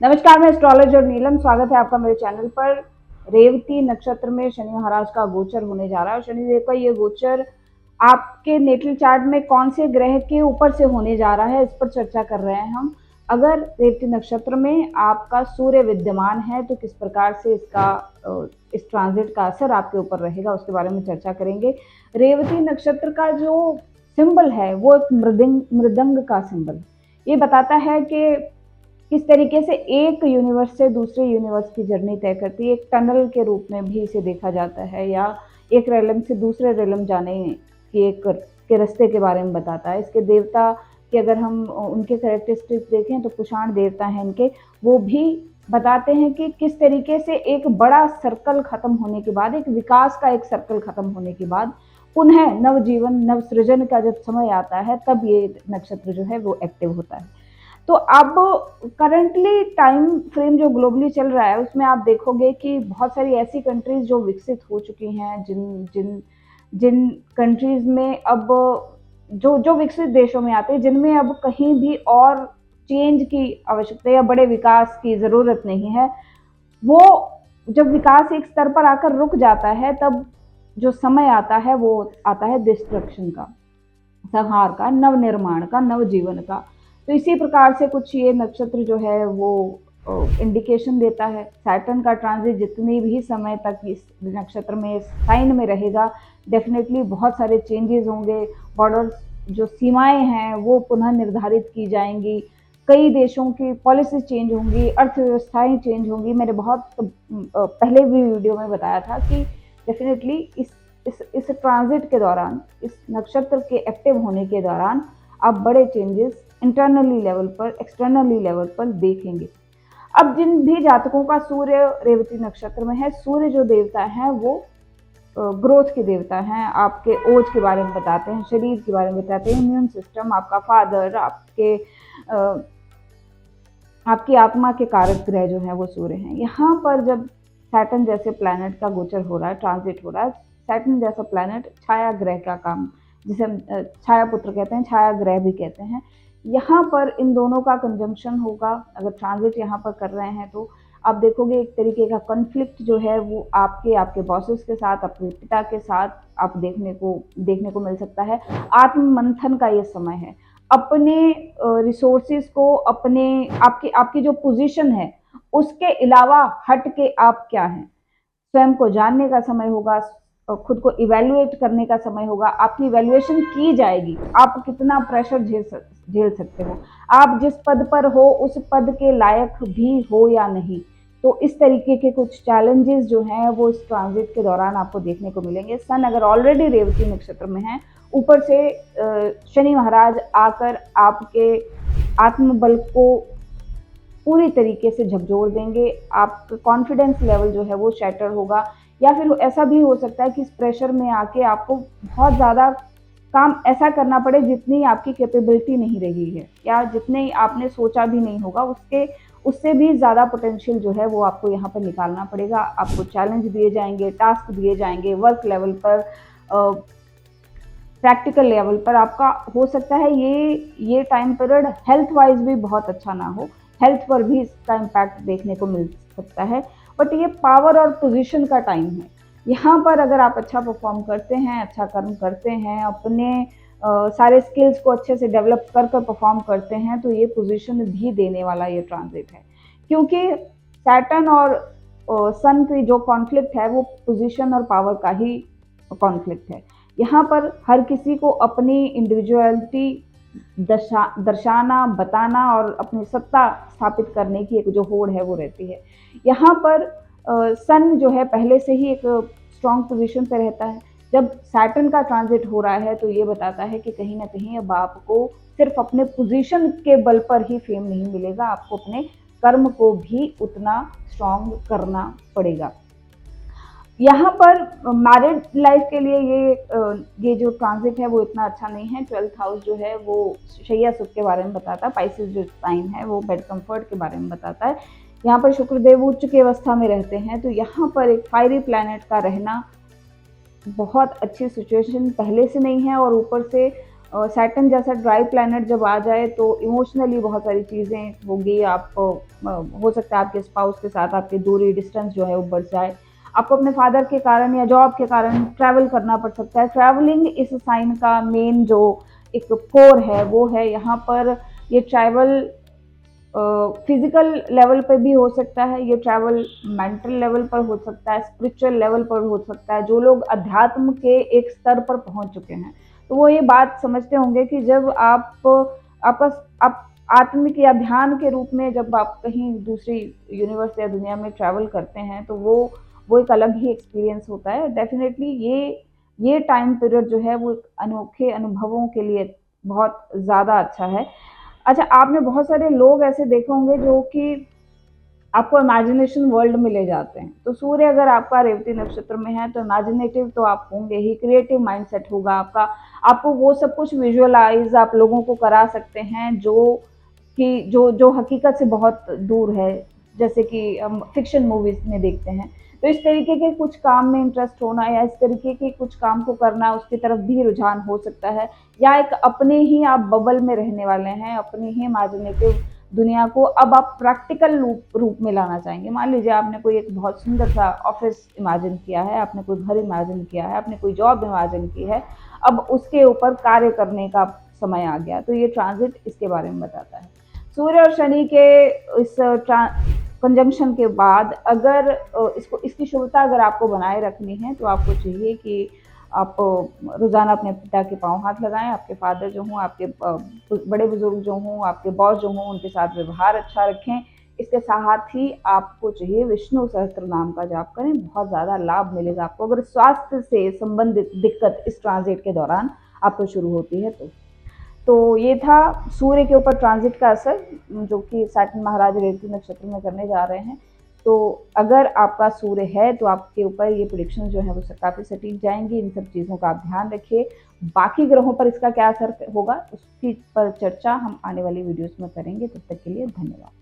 नमस्कार, मैं एस्ट्रोलॉजर नीलम। स्वागत है आपका मेरे चैनल पर। रेवती नक्षत्र में शनि महाराज का गोचर होने जा रहा है। शनिदेव का ये गोचर आपके नेटल चार्ट में कौन से ग्रह के ऊपर से होने जा रहा है, इस पर चर्चा कर रहे हैं हम। अगर रेवती नक्षत्र में आपका सूर्य विद्यमान है तो किस प्रकार से इस ट्रांजिट का असर आपके ऊपर रहेगा, उसके बारे में चर्चा करेंगे। रेवती नक्षत्र का जो सिंबल है वो एक मृदंग का सिंबल। ये बताता है कि किस तरीके से एक यूनिवर्स से दूसरे यूनिवर्स की जर्नी तय करती है। एक टनल के रूप में भी इसे देखा जाता है, या एक रेलम से दूसरे रेलम जाने की के रास्ते के बारे में बताता है। इसके देवता के अगर हम उनके कैरेक्टरिस्टिक्स देखें तो कुषाण देवता हैं इनके, वो भी बताते हैं कि किस तरीके से एक बड़ा सर्कल खत्म होने के बाद, एक विकास का एक सर्कल खत्म होने के बाद पुनः नवजीवन नवसृजन का जब समय आता है, तब ये नक्षत्र जो है वो एक्टिव होता है। तो अब करंटली टाइम फ्रेम जो ग्लोबली चल रहा है उसमें आप देखोगे कि बहुत सारी ऐसी कंट्रीज जो विकसित हो चुकी हैं, जिन जिन जिन कंट्रीज में अब जो जो विकसित देशों में आते हैं, जिनमें अब कहीं भी और चेंज की आवश्यकता या बड़े विकास की ज़रूरत नहीं है, वो जब विकास एक स्तर पर आकर रुक जाता है, तब जो समय आता है वो आता है डिस्ट्रक्शन का, संहार का, नवनिर्माण का, नवजीवन का। तो इसी प्रकार से कुछ ये नक्षत्र जो है वो इंडिकेशन देता है। सैटर्न का ट्रांजिट जितनी भी समय तक इस नक्षत्र में साइन में रहेगा, डेफिनेटली बहुत सारे चेंजेस होंगे। बॉर्डर्स, जो सीमाएं हैं वो पुनः निर्धारित की जाएंगी। कई देशों की पॉलिसी चेंज होंगी, अर्थव्यवस्थाएं चेंज होंगी। मैंने बहुत पहले भी वीडियो में बताया था कि डेफिनेटली इस ट्रांजिट के दौरान, इस नक्षत्र के एक्टिव होने के दौरान आप बड़े चेंजेस इंटरनली लेवल पर, एक्सटर्नली लेवल पर देखेंगे। अब जिन भी जातकों का सूर्य रेवती नक्षत्र में है, सूर्य जो देवता है वो ग्रोथ के देवता हैं। आपके ओज के बारे में बताते हैं, शरीर के बारे में बताते हैं, इम्यून सिस्टम, आपका फादर, आपकी आत्मा के कारक ग्रह जो है वो सूर्य हैं। यहाँ पर जब सैटर्न जैसे प्लैनेट का गोचर हो रहा है, ट्रांजिट हो रहा है, सैटर्न जैसा प्लैनेट छाया ग्रह का काम, जिसे हम छाया पुत्र कहते हैं, छाया ग्रह भी कहते हैं, यहाँ पर इन दोनों का कंजंक्शन होगा। अगर ट्रांजिट यहाँ पर कर रहे हैं तो आप देखोगे एक तरीके का कॉन्फ्लिक्ट जो है वो आपके बॉसेस के साथ, अपने पिता के साथ आप देखने को मिल सकता है। आत्म मंथन का ये समय है। अपने रिसोर्सेज को, अपने आपकी आपकी जो पोजीशन है उसके अलावा हट के आप क्या हैं, स्वयं को जानने का समय होगा, खुद को इवेल्युएट करने का समय होगा। आपकी इवेल्युएशन की जाएगी, आप कितना प्रेशर झेल सकते हो, आप जिस पद पर हो उस पद के लायक भी हो या नहीं। तो इस तरीके के कुछ चैलेंजेस जो हैं वो इस ट्रांजिट के दौरान आपको देखने को मिलेंगे। सन अगर ऑलरेडी रेवती नक्षत्र में है, ऊपर से शनि महाराज आकर आपके आत्मबल को पूरी तरीके से झकझोर देंगे। आपका कॉन्फिडेंस लेवल जो है वो शैटर होगा, या फिर ऐसा भी हो सकता है कि इस प्रेशर में आके आपको बहुत ज़्यादा काम ऐसा करना पड़े जितनी आपकी कैपेबिलिटी नहीं रही है, या जितने आपने सोचा भी नहीं होगा, उससे भी ज़्यादा पोटेंशियल जो है वो आपको यहाँ पर निकालना पड़ेगा। आपको चैलेंज दिए जाएंगे, टास्क दिए जाएंगे, वर्क लेवल पर, प्रैक्टिकल लेवल पर। आपका हो सकता है ये टाइम पीरियड हेल्थ वाइज भी बहुत अच्छा ना हो, हेल्थ पर भी इसका इम्पैक्ट देखने को मिल सकता है। बट ये पावर और पोजीशन का टाइम है। यहाँ पर अगर आप अच्छा परफॉर्म करते हैं, अच्छा कर्म करते हैं, अपने सारे स्किल्स को अच्छे से डेवलप कर परफॉर्म करते हैं, तो ये पोजीशन भी देने वाला ये ट्रांजिट है। क्योंकि सैटर्न और सन की जो कॉन्फ्लिक्ट है वो पोजीशन और पावर का ही कॉन्फ्लिक्ट है। यहाँ पर हर किसी को अपनी इंडिविजुअलिटी दर्शाना, बताना और अपनी सत्ता स्थापित करने की एक जो होड़ है वो रहती है। यहाँ पर सन जो है पहले से ही एक स्ट्रॉन्ग पोजीशन पे रहता है। जब सैटर्न का ट्रांजिट हो रहा है तो ये बताता है कि कहीं ना कहीं अब आपको सिर्फ अपने पोजीशन के बल पर ही फेम नहीं मिलेगा, आपको अपने कर्म को भी उतना स्ट्रॉन्ग करना पड़ेगा। यहाँ पर मैरिड लाइफ के लिए ये जो ट्रांजिट है वो इतना अच्छा नहीं है। 12th हाउस जो है वो शैया सुख के बारे में बताता है। पाइसेस जो साइन है वो बेड कंफर्ट के बारे में बताता है। यहाँ पर शुक्रदेव उच्च की अवस्था में रहते हैं, तो यहाँ पर एक फायरी प्लैनेट का रहना बहुत अच्छी सिचुएशन पहले से नहीं है, और ऊपर से सैटर्न जैसा ड्राई प्लैनेट जब आ जाए तो इमोशनली बहुत सारी चीज़ें होगी। आप हो सकता है आपके स्पाउस के साथ आपकी दूरी डिस्टेंस जो है वो बढ़ जाए। आपको अपने फादर के कारण या जॉब के कारण ट्रैवल करना पड़ सकता है। ट्रैवलिंग इस साइन का मेन जो एक कोर है वो है। यहाँ पर ये ट्रैवल फिजिकल लेवल पे भी हो सकता है, ये ट्रैवल मेंटल लेवल पर हो सकता है, स्पिरिचुअल लेवल पर हो सकता है। जो लोग अध्यात्म के एक स्तर पर पहुंच चुके हैं तो वो ये बात समझते होंगे कि जब आपका आप आत्मिक या ध्यान के रूप में जब आप कहीं दूसरी यूनिवर्स या दुनिया में ट्रैवल करते हैं तो वो एक अलग ही एक्सपीरियंस होता है। डेफिनेटली ये टाइम पीरियड जो है वो अनोखे अनुभवों के लिए बहुत ज़्यादा अच्छा है। अच्छा, आपने बहुत सारे लोग ऐसे देखे होंगे जो कि आपको इमेजिनेशन वर्ल्ड में ले जाते हैं। तो सूर्य अगर आपका रेवती नक्षत्र में है तो इमेजिनेटिव तो आप होंगे ही, क्रिएटिव माइंडसेट होगा आपका। आपको वो सब कुछ विजुअलाइज आप लोगों को करा सकते हैं जो कि जो हकीकत से बहुत दूर है, जैसे कि हम फिक्शन मूवीज में देखते हैं। तो इस तरीके के कुछ काम में इंटरेस्ट होना या इस तरीके के कुछ काम को करना, उसकी तरफ भी रुझान हो सकता है। या एक अपने ही आप बबल में रहने वाले हैं, अपनी ही इमेजिनेटिव दुनिया को अब आप प्रैक्टिकल रूप में लाना चाहेंगे। मान लीजिए आपने कोई एक बहुत सुंदर सा ऑफिस इमेजिन किया है, आपने कोई घर इमेजिन किया है, आपने कोई जॉब इमेजिन की है, अब उसके ऊपर कार्य करने का समय आ गया। तो ये ट्रांजिट इसके बारे में बताता है। सूर्य और शनि के इस कंजंक्शन के बाद अगर इसको इसकी शुभता अगर आपको बनाए रखनी है तो आपको चाहिए कि आप रोज़ाना अपने पिता के पाँव हाथ लगाएं। आपके फादर जो हों, आपके बड़े बुजुर्ग जो हों, आपके बॉस जो हों, उनके साथ व्यवहार अच्छा रखें। इसके साथ ही आपको चाहिए विष्णु सहस्त्र नाम का जाप करें, बहुत ज़्यादा लाभ मिलेगा आपको। अगर स्वास्थ्य से संबंधित दिक्कत इस ट्रांजिट के दौरान आपको शुरू होती है तो ये था सूर्य के ऊपर ट्रांजिट का असर जो कि सैटर्न महाराज रेवती नक्षत्र में करने जा रहे हैं। तो अगर आपका सूर्य है तो आपके ऊपर ये प्रेडिक्शन जो है वो काफ़ी सटीक जाएंगी। इन सब चीज़ों का आप ध्यान रखिए। बाकी ग्रहों पर इसका क्या असर होगा उसकी पर चर्चा हम आने वाली वीडियोस में करेंगे। तब तक के लिए धन्यवाद।